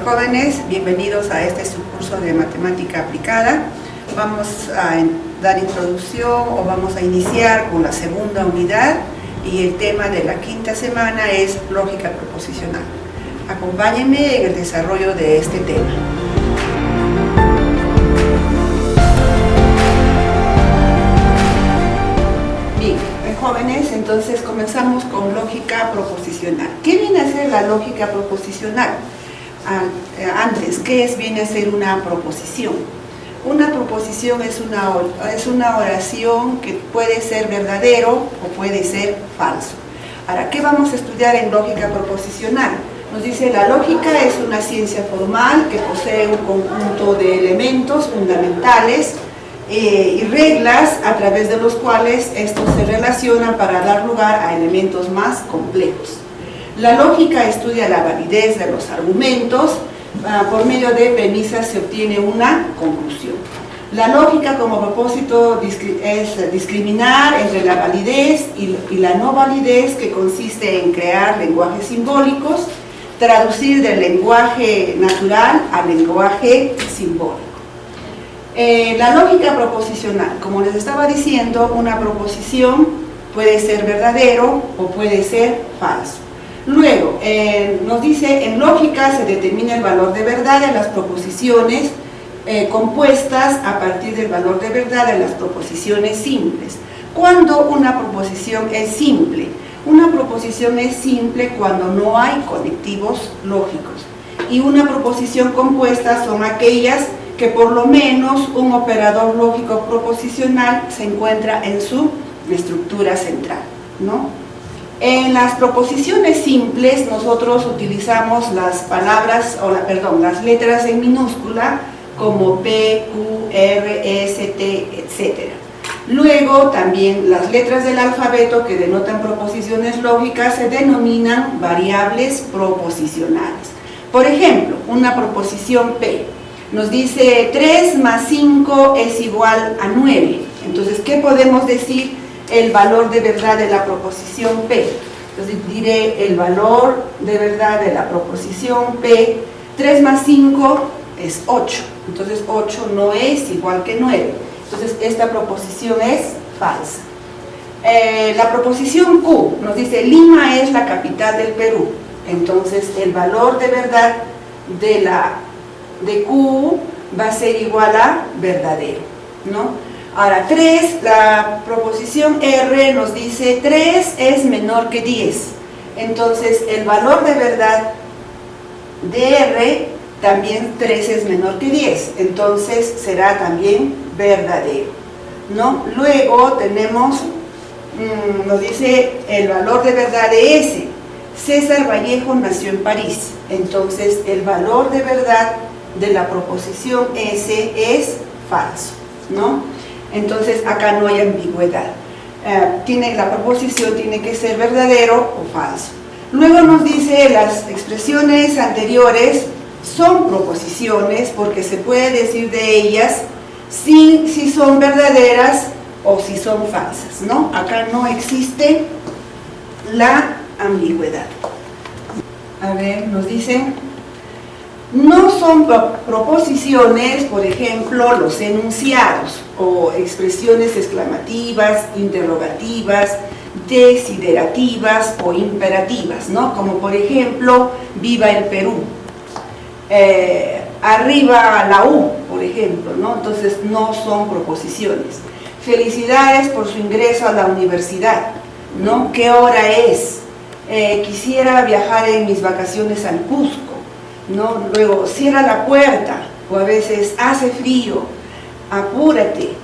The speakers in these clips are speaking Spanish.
Jóvenes, bienvenidos a este subcurso de matemática aplicada. Vamos a dar introducción o vamos a iniciar con la segunda unidad y el tema de la quinta semana es lógica proposicional. Acompáñenme en el desarrollo de este tema. Bien, jóvenes, entonces comenzamos con lógica proposicional. ¿Qué viene a ser la lógica proposicional? Antes, ¿qué viene a ser una proposición? Una proposición es una oración que puede ser verdadero o puede ser falso. Ahora, ¿qué vamos a estudiar en lógica proposicional? Nos dice, la lógica es una ciencia formal que posee un conjunto de elementos fundamentales y reglas a través de los cuales estos se relacionan para dar lugar a elementos más complejos. La lógica estudia la validez de los argumentos, por medio de premisas se obtiene una conclusión. La lógica como propósito es discriminar entre la validez y la no validez, que consiste en crear lenguajes simbólicos, traducir del lenguaje natural al lenguaje simbólico. La lógica proposicional, como les estaba diciendo, una proposición puede ser verdadero o puede ser falso. Luego, nos dice, en lógica se determina el valor de verdad de las proposiciones compuestas a partir del valor de verdad de las proposiciones simples. ¿Cuándo una proposición es simple? Una proposición es simple cuando no hay conectivos lógicos. Y una proposición compuesta son aquellas que por lo menos un operador lógico proposicional se encuentra en su estructura central, ¿no? En las proposiciones simples nosotros utilizamos las las letras en minúscula como P, Q, R, S, T, etc. Luego también las letras del alfabeto que denotan proposiciones lógicas se denominan variables proposicionales. Por ejemplo, una proposición P nos dice 3 más 5 es igual a 9. Entonces, ¿qué podemos decir? El valor de verdad de la proposición P. Entonces diré el valor de verdad de la proposición P, 3 más 5 es 8, entonces 8 no es igual que 9, entonces esta proposición es falsa. La proposición Q nos dice Lima es la capital del Perú, entonces el valor de verdad de Q va a ser igual a verdadero, ¿no? Ahora, 3, la proposición R nos dice 3 es menor que 10. Entonces, el valor de verdad de R, también 3 es menor que 10. Entonces, será también verdadero, ¿no? Luego tenemos, nos dice el valor de verdad de S. César Vallejo nació en París. Entonces, el valor de verdad de la proposición S es falso, ¿no? Entonces acá no hay ambigüedad, la proposición tiene que ser verdadero o falso. Luego nos dice las expresiones anteriores son proposiciones porque se puede decir de ellas si son verdaderas o si son falsas, ¿no? Acá no existe la ambigüedad. A ver, nos dicen no son proposiciones, por ejemplo, los enunciados o expresiones exclamativas, interrogativas, desiderativas o imperativas, ¿no? Como por ejemplo, viva el Perú, arriba la U, por ejemplo, ¿no? Entonces no son proposiciones. Felicidades por su ingreso a la universidad, ¿no? ¿Qué hora es? Quisiera viajar en mis vacaciones al Cusco, ¿no? Luego, cierra la puerta, o a veces hace frío, apúrate,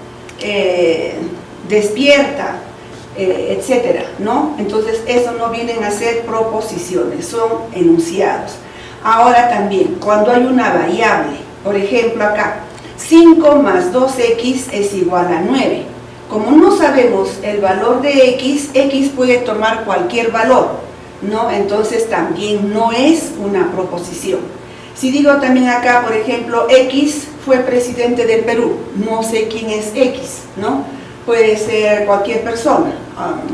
despierta, etcétera, ¿no? Entonces, eso no vienen a ser proposiciones, son enunciados. Ahora también, cuando hay una variable, por ejemplo acá, 5 más 2x es igual a 9. Como no sabemos el valor de x, x puede tomar cualquier valor, ¿no? Entonces también no es una proposición. Si digo también acá, por ejemplo, X fue presidente del Perú, no sé quién es X, ¿no? Puede ser cualquier persona,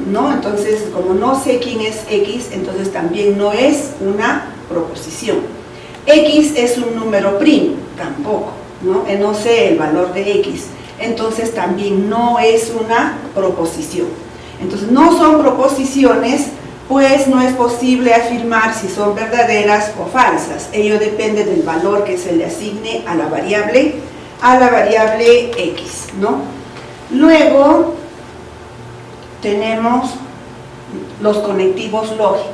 ¿no? Entonces, como no sé quién es X, entonces también no es una proposición. X es un número primo, tampoco, ¿no? No sé el valor de X, entonces también no es una proposición. Entonces no son proposiciones, pues no es posible afirmar si son verdaderas o falsas. Ello depende del valor que se le asigne a la variable X, ¿no? Luego tenemos los conectivos lógicos.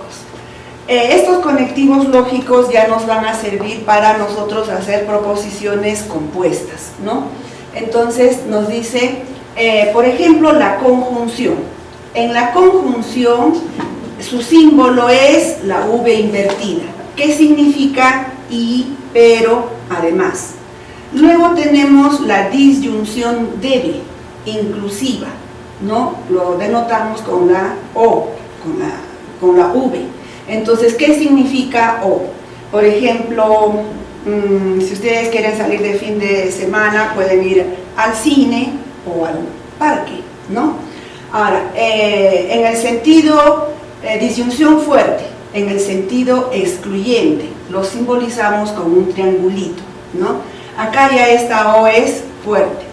Estos conectivos lógicos ya nos van a servir para nosotros hacer proposiciones compuestas, ¿no? Entonces nos dice, por ejemplo, la conjunción. En la conjunción, su símbolo es la V invertida. ¿Qué significa? Y, pero, además. Luego tenemos la disyunción débil, inclusiva, ¿no? Lo denotamos con la O, con la V. Entonces, ¿qué significa O? Por ejemplo, si ustedes quieren salir de fin de semana, pueden ir al cine o al parque, ¿no? Ahora, en el sentido disyunción fuerte, en el sentido excluyente, lo simbolizamos con un triangulito, ¿no? Acá ya esta O es fuerte.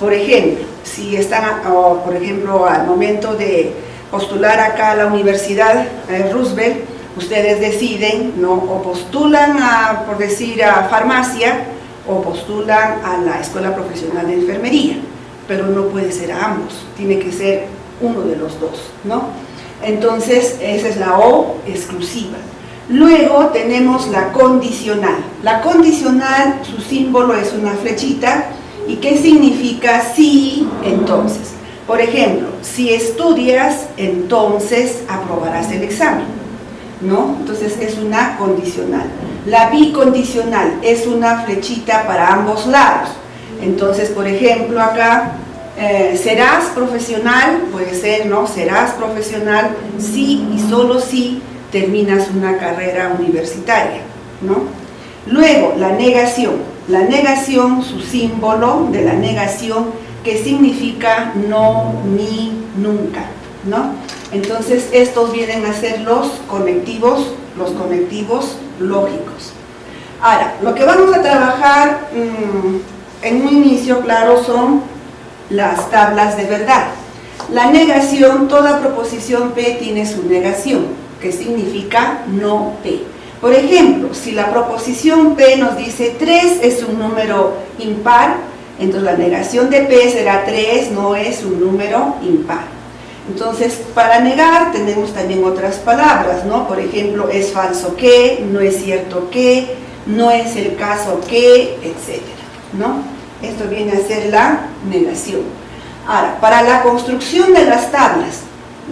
Por ejemplo, si están, por ejemplo, al momento de postular acá a la Universidad Roosevelt, ustedes deciden, ¿no? O postulan por decir, a farmacia, o postulan a la Escuela Profesional de Enfermería, pero no puede ser a ambos, tiene que ser uno de los dos, ¿no? Entonces, esa es la O exclusiva. Luego tenemos la condicional. La condicional, su símbolo es una flechita. ¿Y qué significa sí, entonces? Por ejemplo, si estudias, entonces aprobarás el examen, ¿no? Entonces es una condicional. La bicondicional es una flechita para ambos lados. Entonces, por ejemplo, acá, serás profesional, puede ser, ¿no? Serás profesional si y solo si terminas una carrera universitaria, ¿no? Luego, la negación. La negación, su símbolo de la negación, que significa no, ni, nunca, ¿no? Entonces, estos vienen a ser los conectivos lógicos. Ahora, lo que vamos a trabajar en un inicio, claro, son las tablas de verdad. La negación, toda proposición P tiene su negación, que significa no P. Por ejemplo, si la proposición P nos dice 3 es un número impar, entonces la negación de P será 3 no es un número impar. Entonces, para negar tenemos también otras palabras, ¿no? Por ejemplo, es falso que, no es cierto que, no es el caso que, etcétera, ¿no? Esto viene a ser la negación. Ahora, para la construcción de las tablas,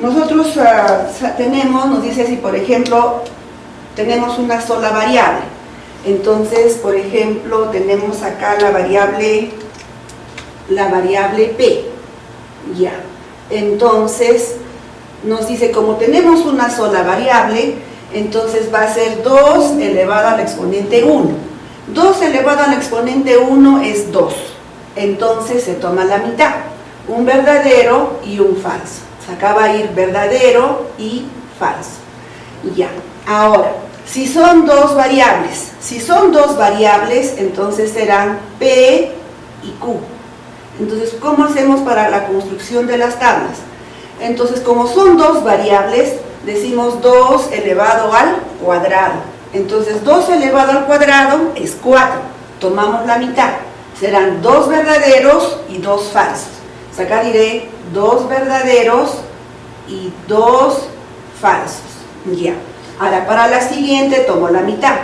nosotros nos dice si por ejemplo tenemos una sola variable. Entonces, por ejemplo, tenemos acá la variable P, ya. Entonces, nos dice, como tenemos una sola variable, entonces va a ser 2 elevado al exponente 1. 2 elevado al exponente 1 es 2. Entonces, se toma la mitad. Un verdadero y un falso. Acá va a ir verdadero y falso. Ya. Ahora, si son dos variables, entonces serán P y Q. Entonces, ¿cómo hacemos para la construcción de las tablas? Entonces, como son dos variables, decimos 2 elevado al cuadrado. Entonces, 2 elevado al cuadrado es 4. Tomamos la mitad. Serán 2 verdaderos y 2 falsos. Pues acá diré 2 verdaderos y 2 falsos. Ya. Ahora, para la siguiente tomo la mitad.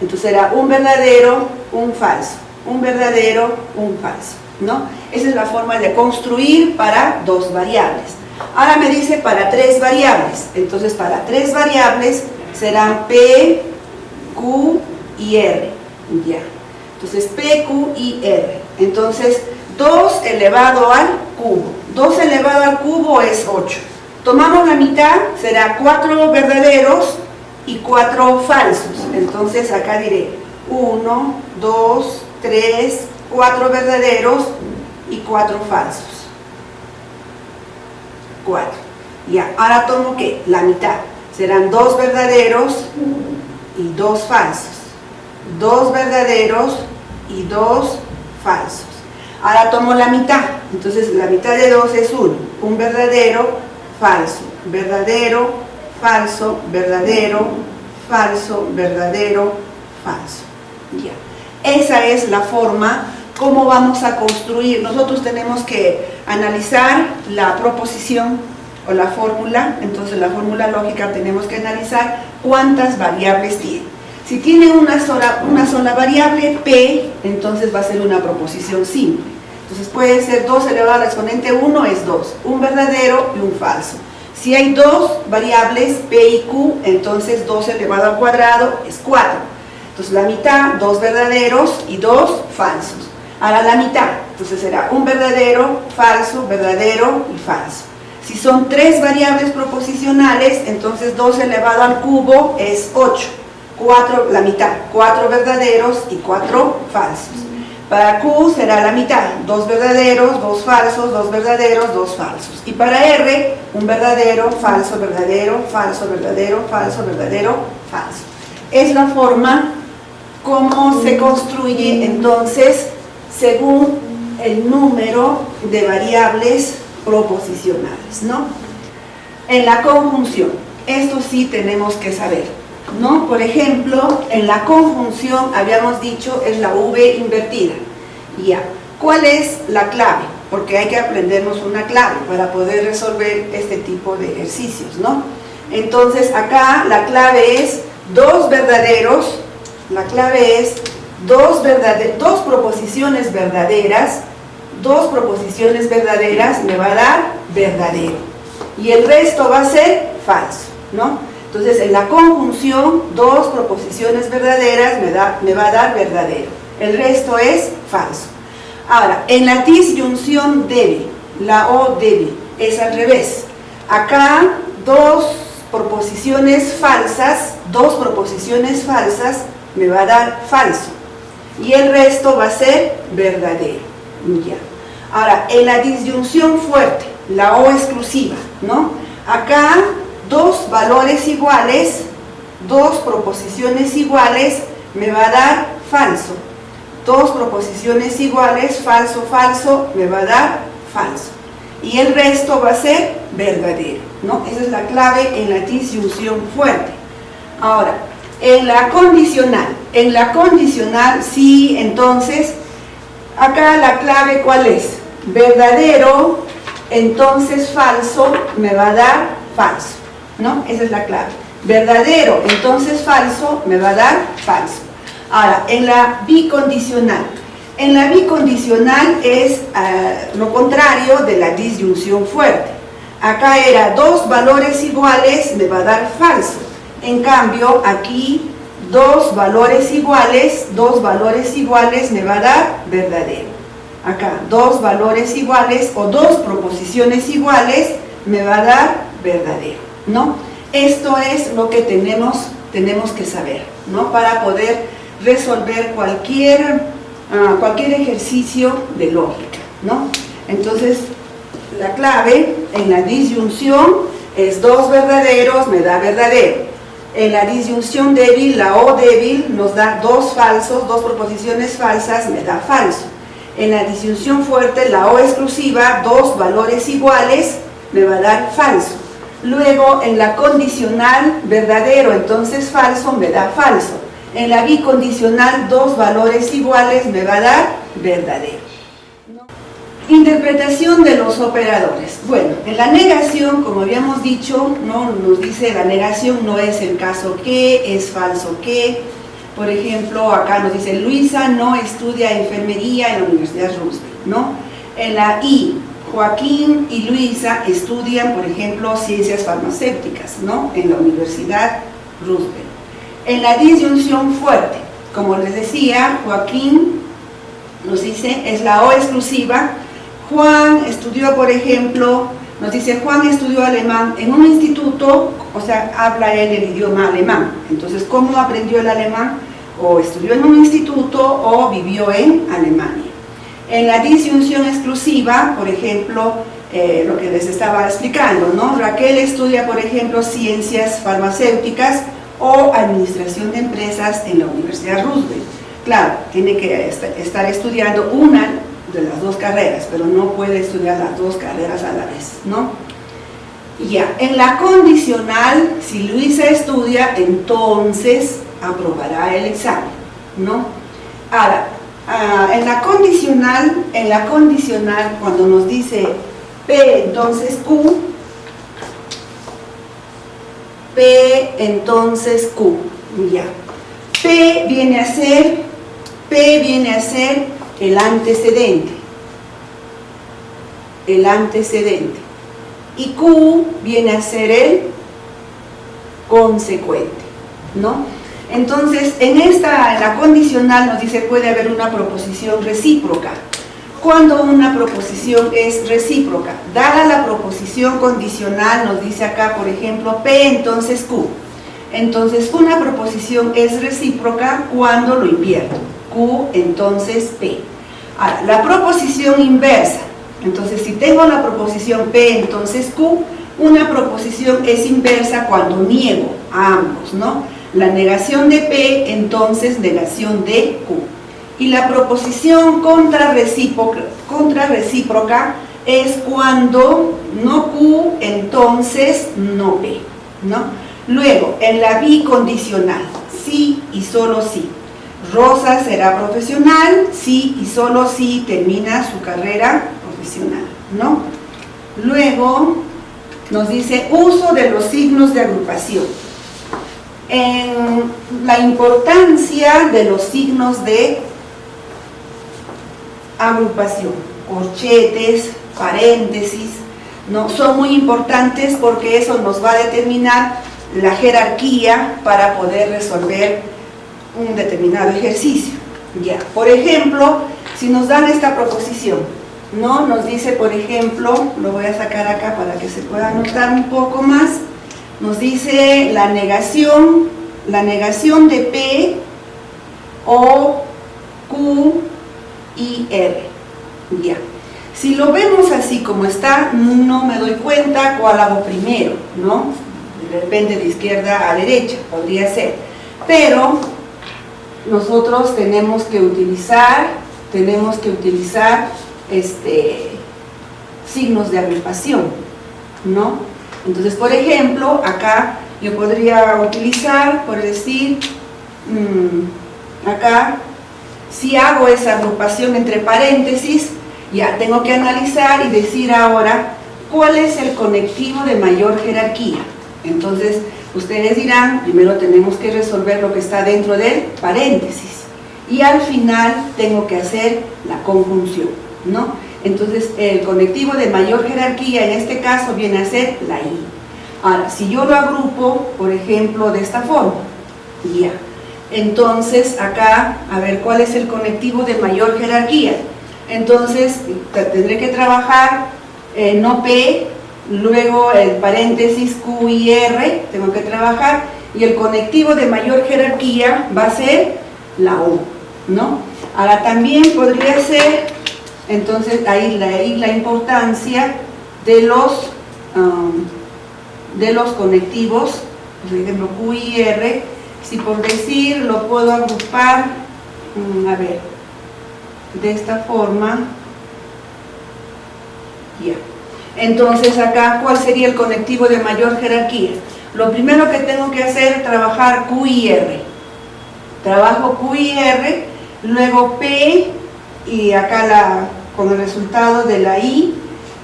Entonces será un verdadero, un falso. Un verdadero, un falso, ¿no? Esa es la forma de construir para 2 variables. Ahora me dice para 3 variables. Entonces para 3 variables serán P, Q y R. Ya. Entonces P, Q y R. Entonces 2 elevado al cubo. 2 elevado al cubo es 8. Tomamos la mitad, será 4 verdaderos y 4 falsos. Entonces acá diré 1, 2, 3, 4 verdaderos y 4 falsos. 4. Ya, ahora tomo ¿qué? La mitad. Serán 2 verdaderos y 2 falsos. 2 verdaderos y 2 falsos. Ahora tomo la mitad, entonces la mitad de 2 es 1, un verdadero, falso, verdadero, falso, verdadero, falso, verdadero, falso. Ya. Esa es la forma como vamos a construir. Nosotros tenemos que analizar la proposición o la fórmula, entonces la fórmula lógica tenemos que analizar cuántas variables tiene. Si tiene una sola variable, P, entonces va a ser una proposición simple. Entonces puede ser 2 elevado al exponente 1 es 2, un verdadero y un falso. Si hay 2 variables, P y Q, entonces 2 elevado al cuadrado es 4. Entonces la mitad, 2 verdaderos y 2 falsos. Ahora la mitad, entonces será un verdadero, falso, verdadero y falso. Si son 3 variables proposicionales, entonces 2 elevado al cubo es 8. 4, la mitad, 4 verdaderos y 4 falsos. Para Q será la mitad, 2 verdaderos, 2 falsos, 2 verdaderos, 2 falsos. Y para R, un verdadero, falso, verdadero, falso, verdadero, falso, verdadero, falso. Es la forma como se construye entonces según el número de variables proposicionales, ¿no? En la conjunción, esto sí tenemos que saber, ¿no? Por ejemplo, en la conjunción habíamos dicho es la V invertida. Ya, ¿cuál es la clave? Porque hay que aprendernos una clave para poder resolver este tipo de ejercicios, ¿no? Entonces acá la clave es 2 verdaderos, la clave es 2 proposiciones verdaderas, 2 proposiciones verdaderas me va a dar verdadero y el resto va a ser falso, ¿no? Entonces en la conjunción 2 proposiciones verdaderas me va a dar verdadero, el resto es falso. Ahora, en la disyunción débil, la O débil, es al revés. Acá 2 proposiciones falsas me va a dar falso y el resto va a ser verdadero. Ya. Ahora, en la disyunción fuerte, la O exclusiva, ¿no? Acá 2 valores iguales, 2 proposiciones iguales me va a dar falso. 2 proposiciones iguales, falso, falso, me va a dar falso. Y el resto va a ser verdadero, ¿no? Esa es la clave en la disyunción fuerte. Ahora, en la condicional sí, entonces, acá la clave ¿cuál es? Verdadero, entonces falso, me va a dar falso, ¿no? Esa es la clave. Verdadero, entonces falso, me va a dar falso. Ahora, en la bicondicional es lo contrario de la disyunción fuerte. Acá era 2 valores iguales, me va a dar falso. En cambio, aquí 2 valores iguales me va a dar verdadero. Acá 2 valores iguales o 2 proposiciones iguales me va a dar verdadero, ¿no? Esto es lo que tenemos que saber, ¿no? Para poder resolver cualquier ejercicio de lógica, ¿no? Entonces, la clave en la disyunción es 2 verdaderos me da verdadero. En la disyunción débil, la O débil nos da 2 falsos, 2 proposiciones falsas me da falso. En la disyunción fuerte, la O exclusiva, 2 valores iguales me va a dar falso. Luego, en la condicional, verdadero, entonces falso, me da falso. En la bicondicional, 2 valores iguales me va a dar verdadero. Interpretación de los operadores. Bueno, en la negación, como habíamos dicho, ¿no? Nos dice la negación no es el caso que, es falso que. Por ejemplo, acá nos dice Luisa no estudia enfermería en la Universidad Roosevelt, ¿no? En la I, Joaquín y Luisa estudian, por ejemplo, ciencias farmacéuticas, ¿no? En la Universidad Roosevelt. En la disyunción fuerte, como les decía, Joaquín nos dice, es la O exclusiva. Juan estudió, por ejemplo, nos dice Juan estudió alemán en un instituto, o sea, habla él el idioma alemán. Entonces, ¿cómo aprendió el alemán? O estudió en un instituto o vivió en Alemania. En la disyunción exclusiva, por ejemplo, lo que les estaba explicando, ¿no? Raquel estudia, por ejemplo, ciencias farmacéuticas. o Administración de Empresas en la Universidad Roosevelt. Claro, tiene que estar estudiando una de las dos carreras, pero no puede estudiar las dos carreras a la vez, ¿no? Ya, en la condicional, si Luisa estudia, entonces aprobará el examen, ¿no? Ahora, en la condicional, cuando nos dice P, entonces Q, P, entonces Q, ya. P viene a ser el antecedente, y Q viene a ser el consecuente, ¿no? Entonces, en la condicional nos dice puede haber una proposición recíproca. Cuando una proposición es recíproca, dada la proposición condicional, nos dice acá, por ejemplo, P, entonces Q. Entonces, una proposición es recíproca cuando lo invierto. Q, entonces P. Ahora, la proposición inversa. Entonces, si tengo la proposición P, entonces Q, una proposición es inversa cuando niego a ambos, ¿no? La negación de P, entonces negación de Q. Y la proposición contrarrecíproca es cuando no Q, entonces no P, ¿no? Luego, en la bicondicional, sí y solo sí. Rosa será profesional, sí y solo sí termina su carrera profesional, ¿no? Luego, nos dice uso de los signos de agrupación. En la importancia de los signos de agrupación, corchetes, paréntesis, ¿no? Son muy importantes porque eso nos va a determinar la jerarquía para poder resolver un determinado ejercicio. Ya, por ejemplo, si nos dan esta proposición, ¿no? Nos dice, por ejemplo, lo voy a sacar acá para que se pueda notar un poco más, nos dice la negación de P, O, Q y R. Ya. Si lo vemos así como está, no me doy cuenta cuál hago primero, ¿no? Depende de izquierda a derecha, podría ser. Pero nosotros tenemos que utilizar signos de agrupación, ¿no? Entonces, por ejemplo, acá yo podría utilizar, por decir, acá, si hago esa agrupación entre paréntesis, ya tengo que analizar y decir ahora cuál es el conectivo de mayor jerarquía. Entonces, ustedes dirán, primero tenemos que resolver lo que está dentro del paréntesis y al final tengo que hacer la conjunción, ¿no? Entonces, el conectivo de mayor jerarquía en este caso viene a ser la I. Ahora, si yo lo agrupo, por ejemplo, de esta forma, ya. Entonces, acá, a ver, ¿cuál es el conectivo de mayor jerarquía? Entonces, tendré que trabajar no P, luego el paréntesis Q y R, tengo que trabajar, y el conectivo de mayor jerarquía va a ser la O, ¿no? Ahora, también podría ser, entonces, ahí la importancia de los conectivos, por ejemplo, Q y R, si por decir lo puedo agrupar, a ver, de esta forma, ya. Entonces acá, ¿cuál sería el conectivo de mayor jerarquía? Lo primero que tengo que hacer es trabajar Q y R. Trabajo Q y R, luego P, y acá con el resultado de la I,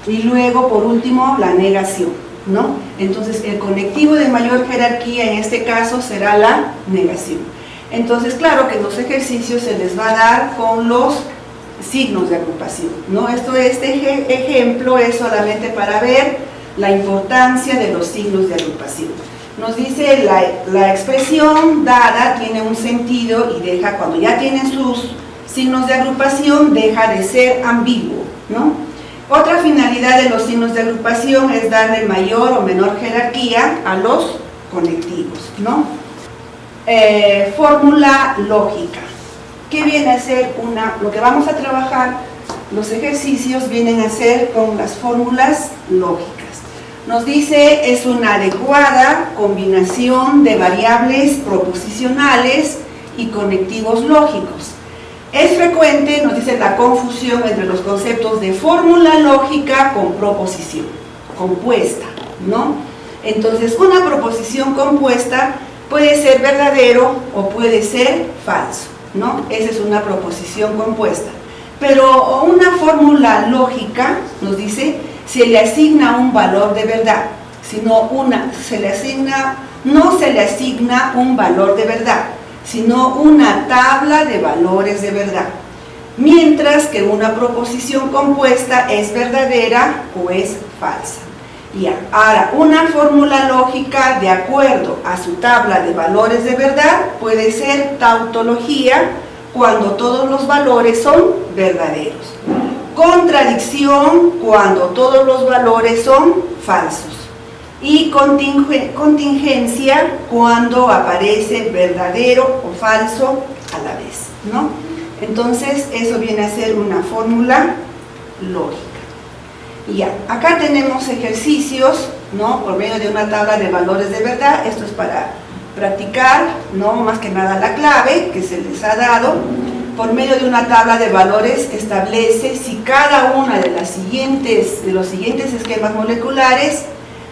y luego por último la negación, ¿no? Entonces el conectivo de mayor jerarquía en este caso será la negación. Entonces, claro que los ejercicios se les va a dar con los signos de agrupación, ¿no? Este ejemplo es solamente para ver la importancia de los signos de agrupación. Nos dice la expresión dada tiene un sentido y deja, cuando ya tienen sus signos de agrupación, deja de ser ambiguo, ¿no? Otra finalidad de los signos de agrupación es darle mayor o menor jerarquía a los conectivos, ¿no? Fórmula lógica. ¿Qué viene a ser lo que vamos a trabajar? Los ejercicios vienen a ser con las fórmulas lógicas. Nos dice, es una adecuada combinación de variables proposicionales y conectivos lógicos. Es frecuente, nos dice, la confusión entre los conceptos de fórmula lógica con proposición compuesta, ¿no? Entonces, una proposición compuesta puede ser verdadero o puede ser falso, ¿no? Esa es una proposición compuesta. Pero una fórmula lógica, nos dice, se le asigna un valor de verdad, sino no se le asigna un valor de verdad, sino una tabla de valores de verdad. Mientras que una proposición compuesta es verdadera o es falsa. Ya. Ahora, una fórmula lógica de acuerdo a su tabla de valores de verdad puede ser tautología cuando todos los valores son verdaderos. Contradicción cuando todos los valores son falsos. Y contingencia cuando aparece verdadero o falso a la vez, ¿no? Entonces, eso viene a ser una fórmula lógica. Y ya, acá tenemos ejercicios, ¿no? Por medio de una tabla de valores de verdad. Esto es para practicar, ¿no? Más que nada la clave que se les ha dado. Por medio de una tabla de valores establece si cada una de los siguientes esquemas moleculares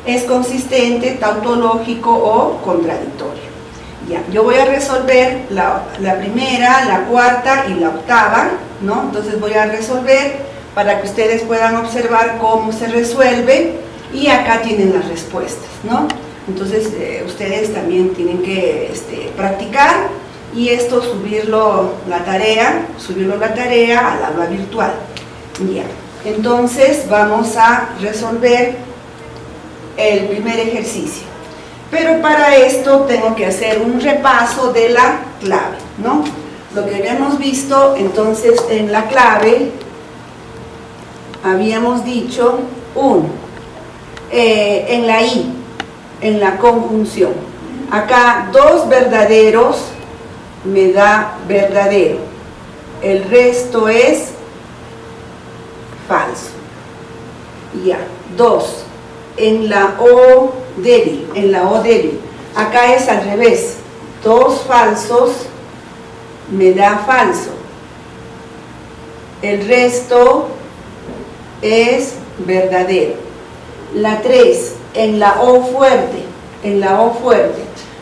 es consistente, tautológico o contradictorio. Ya, yo voy a resolver la primera, la cuarta y la octava, ¿no? Entonces voy a resolver para que ustedes puedan observar cómo se resuelve, y acá tienen las respuestas, ¿no? Entonces ustedes también tienen que practicar, y esto subirlo la tarea al aula virtual. Ya. Entonces vamos a resolver el primer ejercicio, pero para esto tengo que hacer un repaso de la clave, ¿no? Lo que habíamos visto entonces en la clave, habíamos dicho en la I, en la conjunción, acá dos verdaderos me da verdadero, el resto es falso. Ya, dos, en la O débil, acá es al revés, dos falsos me da falso, el resto es verdadero. La 3, en la O fuerte,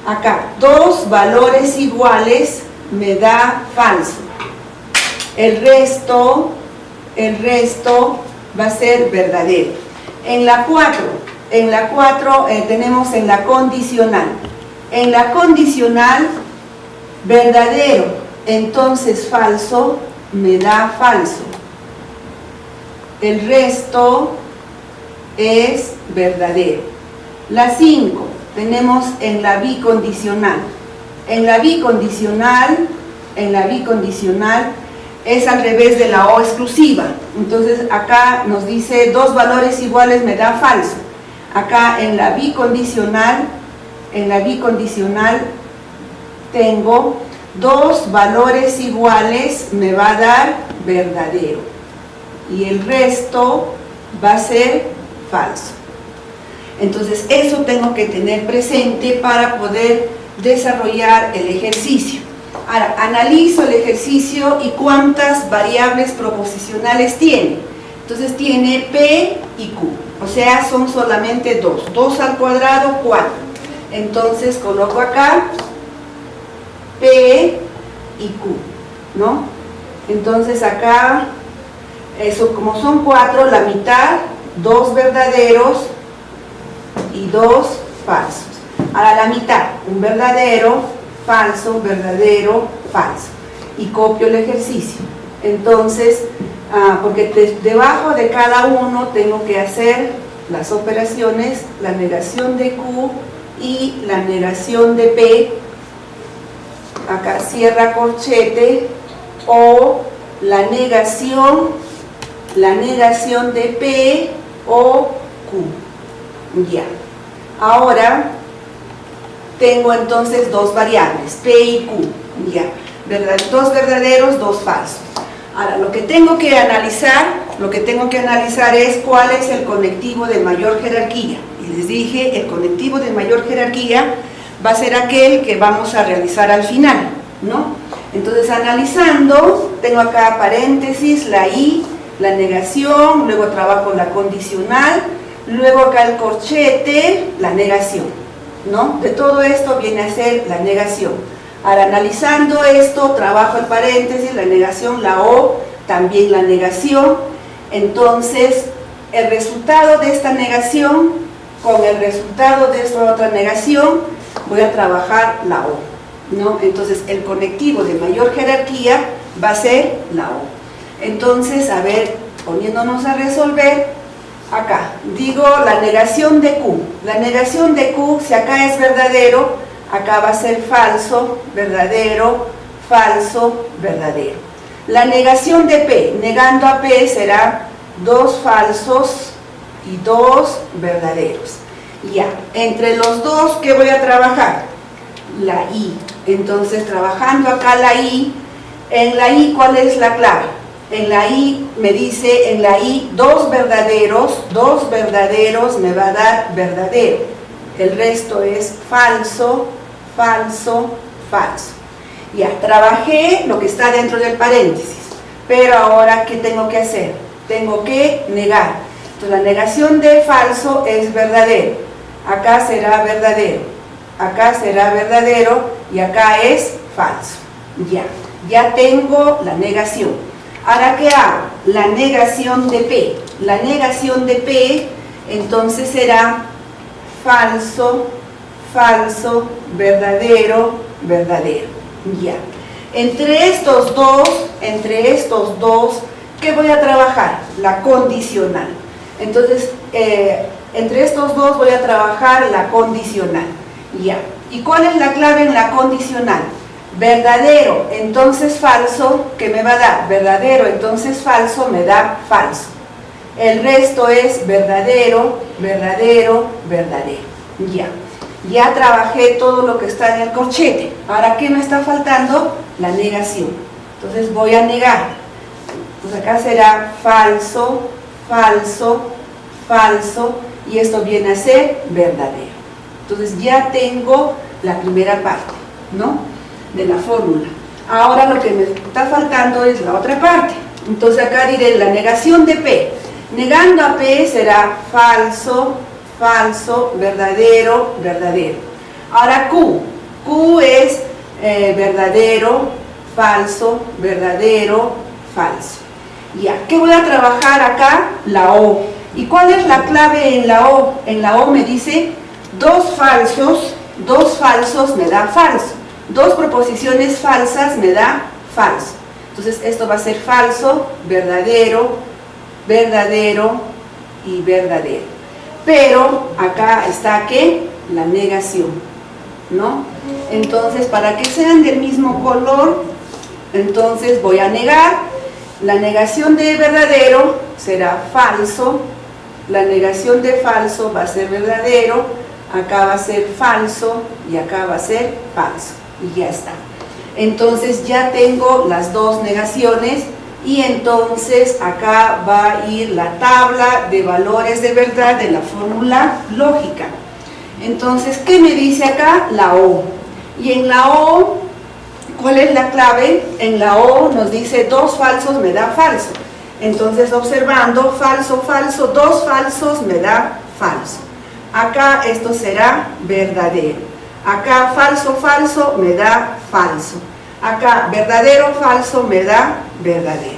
acá dos valores iguales me da falso, el resto va a ser verdadero. En la 4 tenemos en la condicional verdadero, entonces falso me da falso, el resto es verdadero. La 5 tenemos en la bicondicional. En la bicondicional es al revés de la O exclusiva. Entonces acá nos dice dos valores iguales me da falso. Acá en la bicondicional tengo dos valores iguales me va a dar verdadero, y el resto va a ser falso. Entonces eso tengo que tener presente para poder desarrollar el ejercicio. Ahora, analizo el ejercicio y cuántas variables proposicionales tiene. Entonces tiene P y Q, o sea, son solamente dos. 2 al cuadrado, 4. Entonces coloco acá P y Q, ¿no? Entonces acá, eso como son 4, la mitad, 2 verdaderos y 2 falsos. Ahora la mitad, un verdadero, falso, verdadero, falso. Y copio el ejercicio. Entonces, porque debajo de cada uno tengo que hacer las operaciones, la negación de Q y la negación de P. Acá cierra corchete, o la negación de P o Q. Ya. Ahora tengo entonces dos variables, P y Q. Ya. Dos verdaderos, dos falsos. Ahora, lo que tengo que analizar es cuál es el conectivo de mayor jerarquía. Y les dije, el conectivo de mayor jerarquía va a ser aquel que vamos a realizar al final, ¿no? Entonces, analizando, tengo acá paréntesis, la I, la negación, luego trabajo la condicional, luego acá el corchete, la negación, ¿no? De todo esto viene a ser la negación. Ahora, analizando esto, trabajo el paréntesis, la negación, la O, también la negación. Entonces, el resultado de esta negación con el resultado de esta otra negación, voy a trabajar la O, ¿no? Entonces, el conectivo de mayor jerarquía va a ser la O. Entonces, a ver, poniéndonos a resolver, acá, digo la negación de Q. La negación de Q, si acá es verdadero, acá va a ser falso, verdadero, falso, verdadero. La negación de P, negando a P, será 2 falsos y 2 verdaderos. Ya, entre los dos, ¿qué voy a trabajar? La I. Entonces, trabajando acá la I, en la I, ¿cuál es la clave? En la I, me dice, en la I, 2 verdaderos me va a dar verdadero. El resto es falso, falso, falso. Ya, trabajé lo que está dentro del paréntesis. Pero ahora, ¿qué tengo que hacer? Tengo que negar. Entonces, la negación de falso es verdadero. Acá será verdadero. Acá será verdadero y acá es falso. Ya tengo la negación. Ahora, ¿qué hago? La negación de P. La negación de P, entonces será falso, falso, verdadero, verdadero. Ya. Entre estos dos, ¿qué voy a trabajar? La condicional. Entonces, entre estos dos voy a trabajar la condicional. Ya. ¿Y cuál es la clave en la condicional? Verdadero, entonces falso, ¿qué me va a dar? Verdadero, entonces falso, me da falso. El resto es verdadero, verdadero, verdadero. Ya trabajé todo lo que está en el corchete. Ahora, ¿qué me está faltando? La negación. Entonces voy a negar. Pues acá será falso, falso, falso, y esto viene a ser verdadero. Entonces ya tengo la primera parte, ¿no?, de la fórmula. Ahora lo que me está faltando es la otra parte. Entonces acá diré la negación de P. Negando a P será falso, falso, verdadero, verdadero. Ahora Q es verdadero, falso, verdadero, falso. Ya, ¿qué voy a trabajar acá? La O. ¿Y cuál es la clave en la O? En la O me dice 2 falsos me da falso. 2 proposiciones falsas me da falso. Entonces esto va a ser falso, verdadero, verdadero y verdadero. Pero acá está, ¿qué? La negación, ¿no? Entonces, para que sean del mismo color, entonces voy a negar. La negación de verdadero será falso, la negación de falso va a ser verdadero, acá va a ser falso y acá va a ser falso. Y ya está. Entonces ya tengo las 2 negaciones y entonces acá va a ir la tabla de valores de verdad de la fórmula lógica. Entonces, ¿qué me dice acá? La O. Y en la O, ¿cuál es la clave? En la O nos dice 2 falsos me da falso. Entonces, observando, falso, falso, 2 falsos me da falso. Acá esto será verdadero. Acá falso, falso me da falso. Acá verdadero, falso me da verdadero.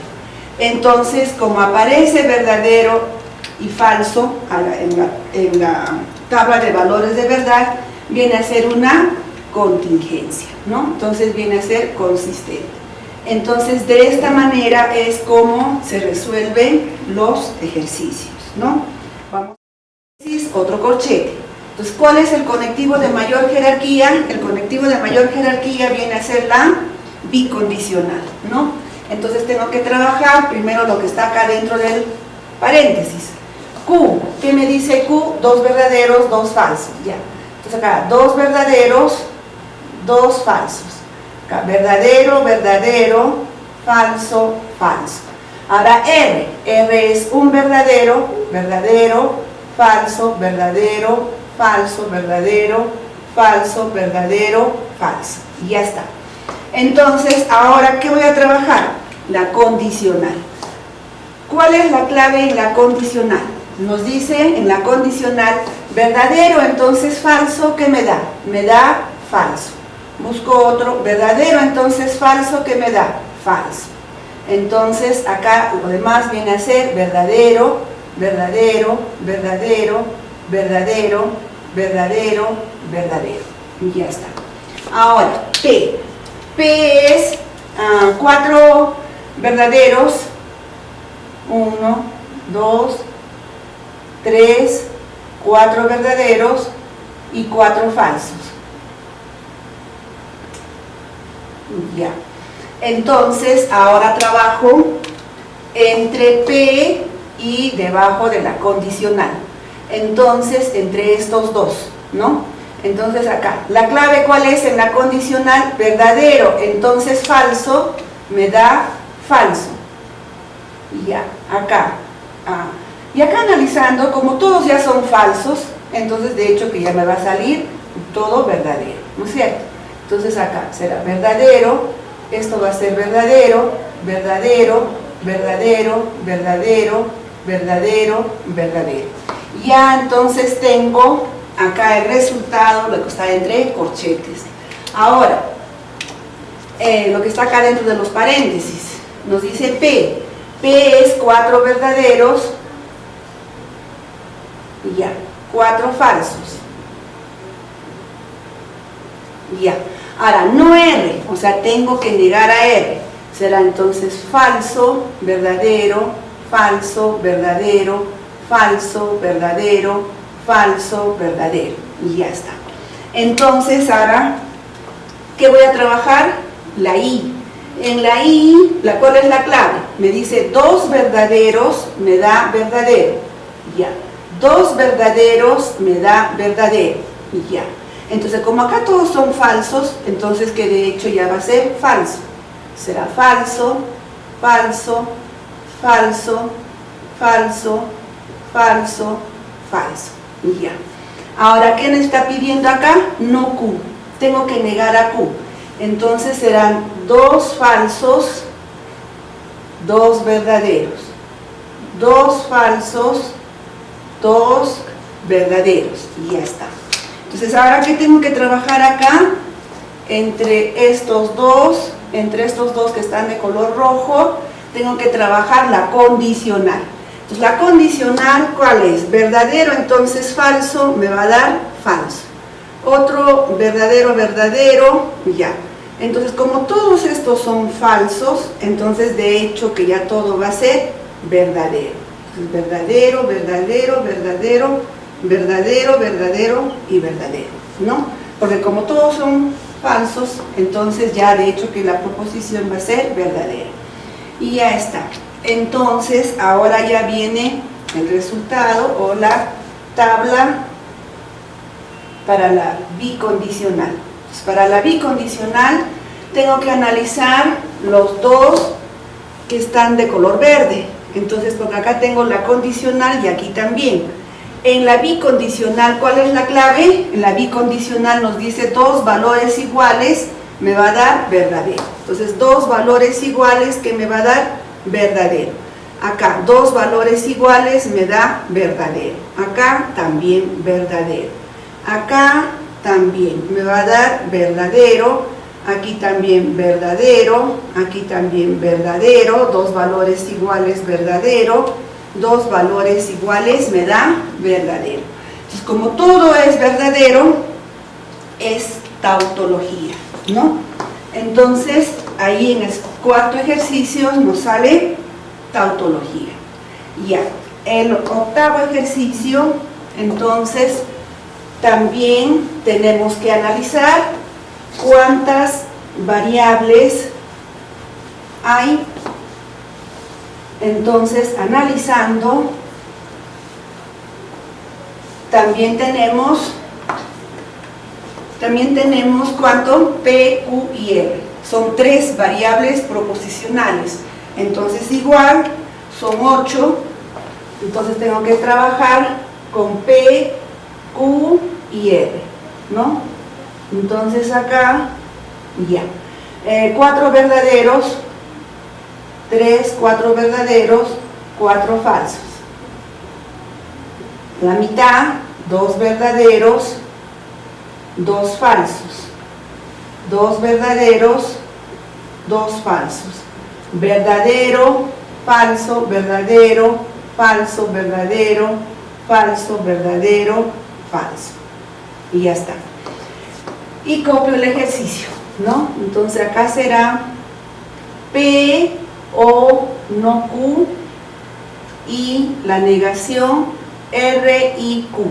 Entonces, como aparece verdadero y falso en la tabla de valores de verdad, viene a ser una contingencia, ¿no? Entonces viene a ser consistente. Entonces, de esta manera es como se resuelven los ejercicios, ¿no? Vamos a otro corchete. Entonces, ¿cuál es el conectivo de mayor jerarquía? El conectivo de mayor jerarquía viene a ser la bicondicional, ¿no? Entonces tengo que trabajar primero lo que está acá dentro del paréntesis. Q, ¿qué me dice Q? 2 verdaderos, 2 falsos, ya. Entonces acá, 2 verdaderos, 2 falsos. Acá, verdadero, verdadero, falso, falso. Ahora R es un verdadero, verdadero, falso, verdadero, falso, verdadero, falso, verdadero, falso. Y ya está. Entonces, ahora, ¿qué voy a trabajar? La condicional. ¿Cuál es la clave en la condicional? Nos dice en la condicional verdadero, entonces falso, ¿qué me da? Me da falso. Busco otro, verdadero, entonces falso, ¿qué me da? Falso. Entonces acá lo demás viene a ser verdadero, verdadero, verdadero, verdadero, verdadero, verdadero. Y ya está. Ahora, P. P es 4 verdaderos. 1, 2, 3, 4 verdaderos y 4 falsos. Ya. Entonces, ahora trabajo entre P y debajo de la condicional. Entonces, entre estos dos, ¿no? Entonces acá, la clave ¿cuál es en la condicional? Verdadero, entonces falso, me da falso. Y ya, acá. Y acá analizando, como todos ya son falsos, entonces de hecho que ya me va a salir todo verdadero, ¿no es cierto? Entonces acá será verdadero, esto va a ser verdadero, verdadero, verdadero, verdadero, verdadero, verdadero. Ya entonces tengo acá el resultado, lo que está entre corchetes. Ahora, lo que está acá dentro de los paréntesis, nos dice P. P es 4 verdaderos, y ya, 4 falsos. Ya. Ahora, no R, o sea, tengo que negar a R. Será entonces falso, verdadero, falso, verdadero, falso, verdadero, falso, verdadero. Y ya está. Entonces, ahora, ¿qué voy a trabajar? La I. En la I, ¿cuál es la clave? Me dice 2 verdaderos me da verdadero. Ya. 2 verdaderos me da verdadero. Y ya. Entonces, como acá todos son falsos, entonces que de hecho ya va a ser falso. Será falso, falso, falso, falso, falso, falso. Y ya. Ahora, ¿qué me está pidiendo acá? No Q. Tengo que negar a Q. Entonces serán 2 falsos, 2 verdaderos. 2 falsos, 2 verdaderos. Y ya está. Entonces, ¿ahora qué tengo que trabajar acá? Entre estos dos que están de color rojo, tengo que trabajar la condicional. Entonces, la condicional, ¿cuál es? Verdadero, entonces falso, me va a dar falso. Otro verdadero, verdadero, ya. Entonces, como todos estos son falsos, entonces de hecho que ya todo va a ser verdadero. Entonces, verdadero, verdadero, verdadero, verdadero, verdadero y verdadero, ¿no? Porque como todos son falsos, entonces ya de hecho que la proposición va a ser verdadera. Y ya está. Entonces, ahora ya viene el resultado o la tabla para la bicondicional. Entonces, para la bicondicional tengo que analizar los dos que están de color verde. Entonces, porque acá tengo la condicional y aquí también. En la bicondicional, ¿cuál es la clave? En la bicondicional nos dice 2 valores iguales, me va a dar verdadero. Entonces, 2 valores iguales que me va a dar verdadero. Acá, 2 valores iguales me da verdadero. Acá también verdadero. Acá también me va a dar verdadero. Aquí también verdadero. Aquí también verdadero. 2 valores iguales verdadero. 2 valores iguales me da verdadero. Entonces, como todo es verdadero, es tautología, ¿no? Entonces, ahí en el cuarto ejercicio nos sale tautología. Ya, el octavo ejercicio, entonces, también tenemos que analizar cuántas variables hay. Entonces, analizando, también tenemos cuánto P, Q y R. Son 3 variables proposicionales. Entonces, igual, son 8. Entonces, tengo que trabajar con P, Q y R, ¿no? Entonces acá, ya. 4 verdaderos, 3, 4 verdaderos, 4 falsos. La mitad, 2 verdaderos, 2 falsos. 2 verdaderos, 2 falsos. Verdadero, falso, verdadero, falso, verdadero, falso, verdadero, falso. Y ya está. Y copio el ejercicio, ¿no? Entonces acá será P, O, no Q, y la negación R, I, Q.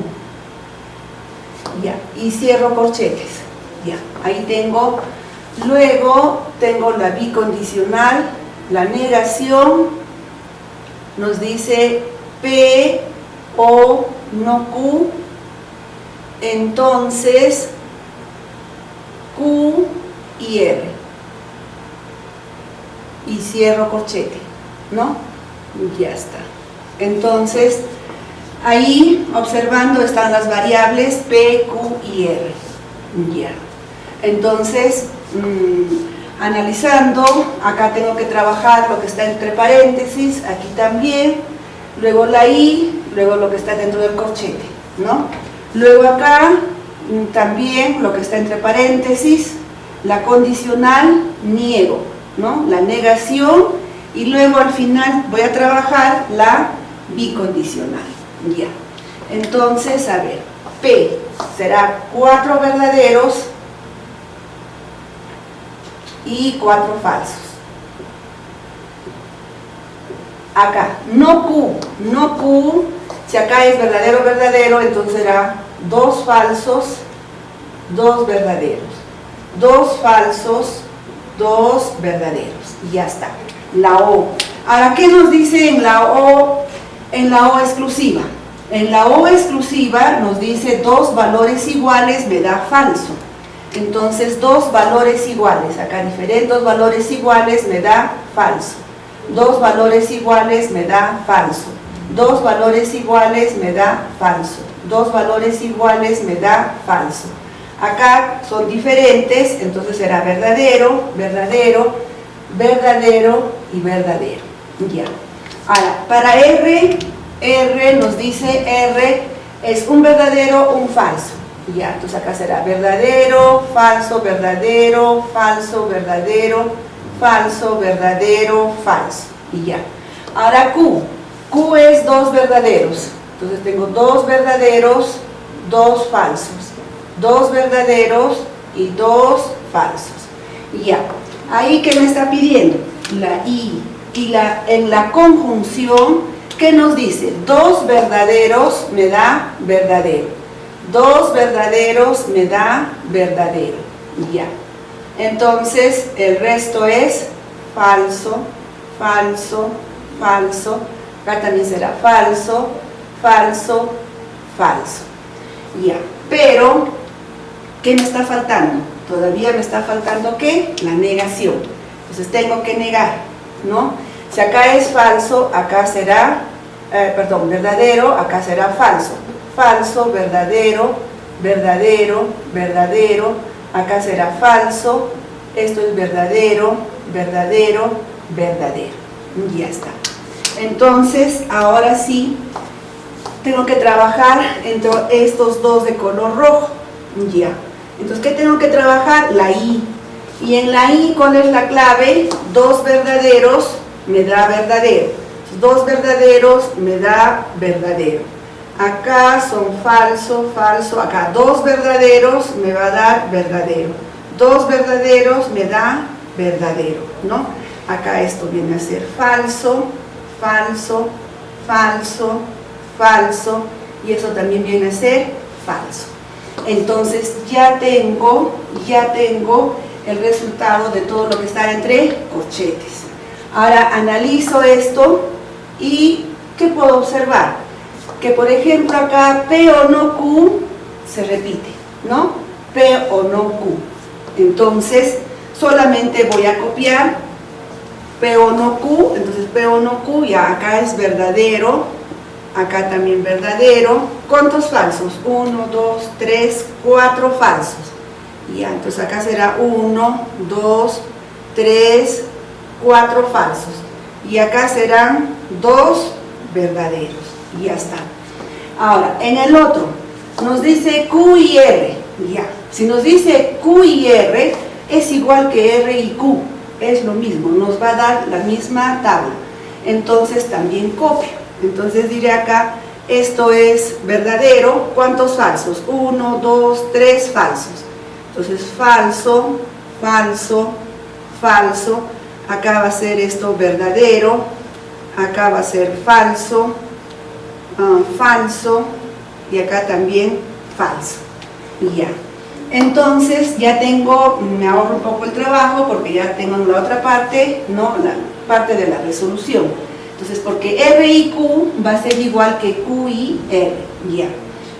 Ya, y cierro corchetes. Ya, ahí tengo. Luego tengo la bicondicional, la negación, nos dice P, O, no Q, entonces Q y R. Y cierro corchete, ¿no? Ya está. Entonces, ahí observando están las variables P, Q y R. Ya. Entonces, analizando, acá tengo que trabajar lo que está entre paréntesis, aquí también, luego la I, luego lo que está dentro del corchete, ¿no? Luego acá, también lo que está entre paréntesis, la condicional, niego, ¿no? La negación, y luego al final voy a trabajar la bicondicional, ya. Entonces, a ver, P será 4 verdaderos y 4 falsos. Acá, no Q, si acá es verdadero, verdadero, entonces será 2 falsos, 2 verdaderos. 2 falsos, 2 verdaderos. Y ya está. La O. Ahora, ¿qué nos dice en la O? En la O exclusiva. En la O exclusiva nos dice 2 valores iguales me da falso. Entonces 2 valores iguales, acá diferentes, 2 valores iguales me da falso. 2 valores iguales me da falso. 2 valores iguales me da falso. 2 valores iguales me da falso. Acá son diferentes, entonces será verdadero, verdadero, verdadero y verdadero. Ya. Ahora, para R nos dice R es un verdadero, un falso. Ya, entonces acá será verdadero, falso, verdadero, falso, verdadero, falso, verdadero, falso. Y ya. Ahora Q es 2 verdaderos. Entonces tengo 2 verdaderos, 2 falsos. 2 verdaderos y 2 falsos. Y ya. Ahí, ¿qué me está pidiendo? La I. Y en la conjunción, ¿qué nos dice? 2 verdaderos me da verdadero. 2 verdaderos me da verdadero. Ya. Entonces, el resto es falso, falso, falso. Acá también será falso, falso, falso. Ya. Pero, ¿qué me está faltando? Todavía me está faltando, ¿qué? La negación. Entonces, tengo que negar, ¿no? Si acá es falso, acá será, verdadero, acá será falso. Falso, verdadero, verdadero, verdadero, acá será falso, esto es verdadero, verdadero, verdadero. Ya está. Entonces, ahora sí, tengo que trabajar entre estos dos de color rojo. Ya. Entonces, ¿qué tengo que trabajar? La I. Y en la I, ¿cuál es la clave? 2 verdaderos me da verdadero. 2 verdaderos me da verdadero. Acá son falso, falso. Acá 2 verdaderos me va a dar verdadero. 2 verdaderos me da verdadero, ¿no? Acá esto viene a ser falso, falso, falso, falso. Y eso también viene a ser falso. Entonces ya tengo el resultado de todo lo que está entre corchetes. Ahora analizo esto y ¿qué puedo observar? Que por ejemplo acá P o no Q se repite, ¿no? P o no Q. Entonces solamente voy a copiar P o no Q, entonces P o no Q, ya acá es verdadero, acá también verdadero. ¿Cuántos falsos? 1, 2, 3, 4 falsos. Ya, entonces acá será 1, 2, 3, 4 falsos. Y acá serán 2 verdaderos. Y ya está. Ahora, en el otro, nos dice Q y R. Ya, si nos dice Q y R, es igual que R y Q. Es lo mismo, nos va a dar la misma tabla. Entonces también copio. Entonces diré acá, esto es verdadero. ¿Cuántos falsos? 1, 2, 3 falsos. Entonces falso, falso, falso. Acá va a ser esto verdadero. Acá va a ser falso, falso. Y acá también falso. Y ya. Entonces ya tengo, me ahorro un poco el trabajo porque ya tengo en la otra parte, ¿no? La parte de la resolución. Entonces, porque R y Q va a ser igual que Q y R, ya.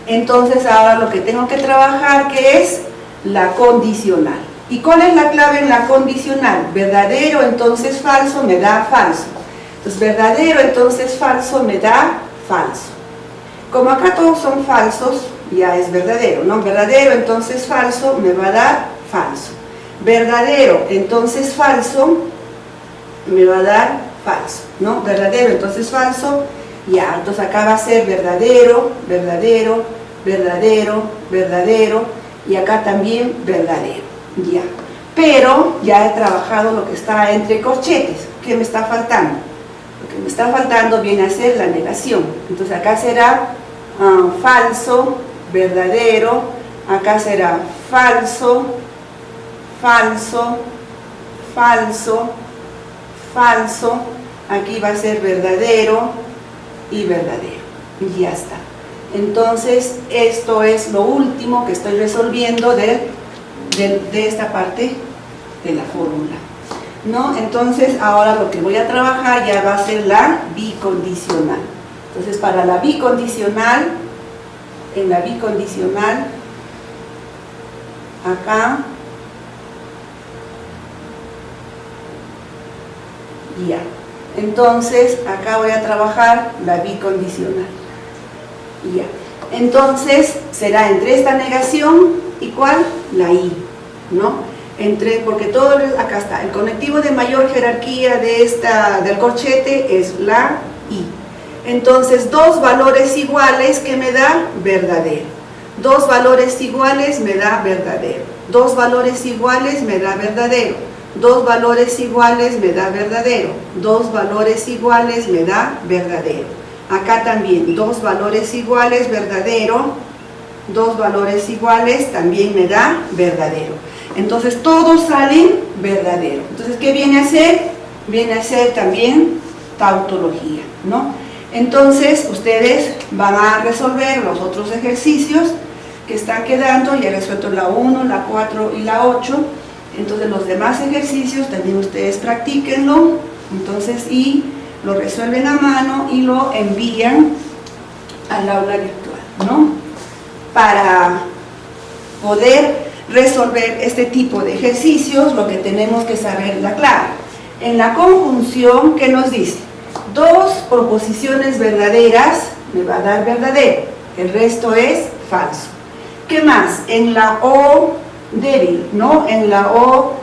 Entonces ahora lo que tengo que trabajar, que es la condicional. ¿Y cuál es la clave en la condicional? Verdadero, entonces falso, me da falso. Entonces verdadero, entonces falso, me da falso. Como acá todos son falsos, ya es verdadero, ¿no? Verdadero, entonces falso, me va a dar falso. Verdadero, entonces falso, me va a dar falso, ¿no? Verdadero, entonces falso, ya. Entonces acá va a ser verdadero, verdadero, verdadero, verdadero, y acá también verdadero, ya. Pero ya he trabajado lo que está entre corchetes. ¿Qué me está faltando? Lo que me está faltando viene a ser la negación. Entonces acá será falso, verdadero, acá será falso, falso, falso, falso, aquí va a ser verdadero y verdadero, y ya está. Entonces esto es lo último que estoy resolviendo de esta parte de la fórmula, ¿no? Entonces ahora lo que voy a trabajar ya va a ser la bicondicional. Entonces para la bicondicional, en la bicondicional, acá, ya. Entonces acá voy a trabajar la bicondicional, ya. Entonces será entre esta negación y ¿cuál? La I, ¿no? Porque todo, acá está, el conectivo de mayor jerarquía del corchete es la I. Entonces, dos valores iguales, ¿qué me da? Verdadero. Dos valores iguales me da verdadero. Dos valores iguales me da verdadero. Dos valores iguales me da verdadero. Dos valores iguales me da verdadero. Acá también, dos valores iguales, verdadero. Dos valores iguales también me da verdadero. Entonces, todos salen verdadero. Entonces, ¿qué viene a ser? Viene a ser también tautología, ¿no? Entonces, ustedes van a resolver los otros ejercicios que están quedando. Ya he resuelto la 1, la 4 y la 8. Entonces, los demás ejercicios también ustedes practíquenlo. Entonces, y lo resuelven a mano y lo envían al aula virtual, ¿no? Para poder resolver este tipo de ejercicios, lo que tenemos que saber es la clave. En la conjunción, ¿qué nos dice? Dos proposiciones verdaderas me va a dar verdadero, el resto es falso. ¿Qué más? En la O débil, ¿no? En la O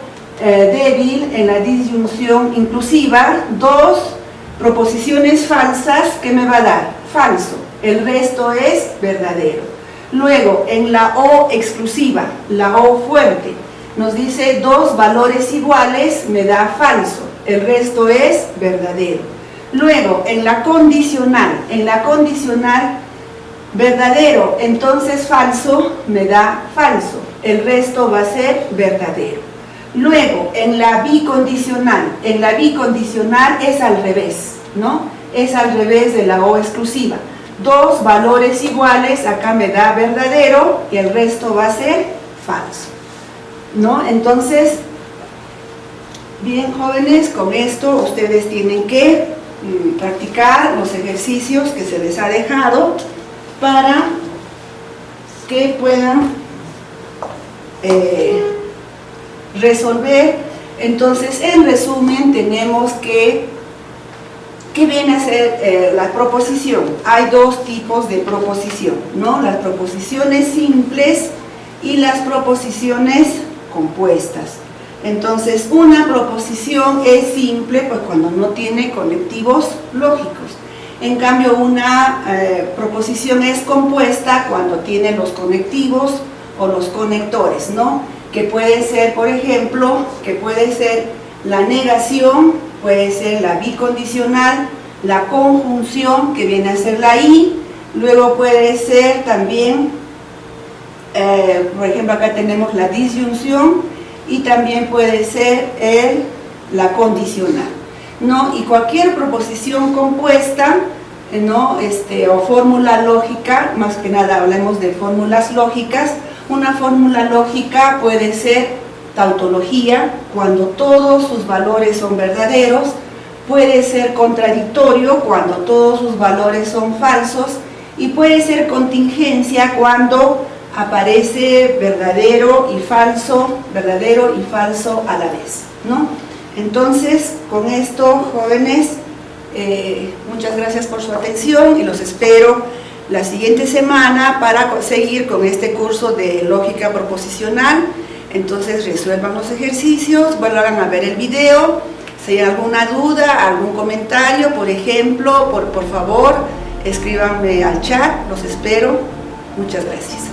débil, en la disyunción inclusiva, dos proposiciones falsas, ¿qué me va a dar? Falso, el resto es verdadero. Luego, en la O exclusiva, la O fuerte, nos dice dos valores iguales, me da falso, el resto es verdadero. Luego, en la condicional, verdadero, entonces falso, me da falso, el resto va a ser verdadero. Luego, en la bicondicional es al revés, ¿no? Es al revés de la O exclusiva. Dos valores iguales, acá me da verdadero y el resto va a ser falso, ¿no? Entonces, bien jóvenes, con esto ustedes tienen que practicar los ejercicios que se les ha dejado para que puedan resolver. Entonces, en resumen, tenemos que ¿Qué viene a ser la proposición? Hay dos tipos de proposición, ¿no? Las proposiciones simples y las proposiciones compuestas. Entonces, una proposición es simple pues cuando no tiene conectivos lógicos. En cambio, una proposición es compuesta cuando tiene los conectivos o los conectores, ¿no? Que puede ser, por ejemplo, que puede ser la negación, puede ser la bicondicional, la conjunción, que viene a ser la y, luego puede ser también, por ejemplo, acá tenemos la disyunción, y también puede ser la condicional, ¿no? Y cualquier proposición compuesta, ¿no? O fórmula lógica, más que nada hablemos de fórmulas lógicas. Una fórmula lógica puede ser tautología, cuando todos sus valores son verdaderos, puede ser contradictorio, cuando todos sus valores son falsos, y puede ser contingencia, cuando aparece verdadero y falso a la vez, ¿no? Entonces, con esto, jóvenes, muchas gracias por su atención y los espero la siguiente semana para seguir con este curso de lógica proposicional. Entonces, resuelvan los ejercicios, vuelvan a ver el video. Si hay alguna duda, algún comentario, por ejemplo, por favor, escríbanme al chat, los espero. Muchas gracias.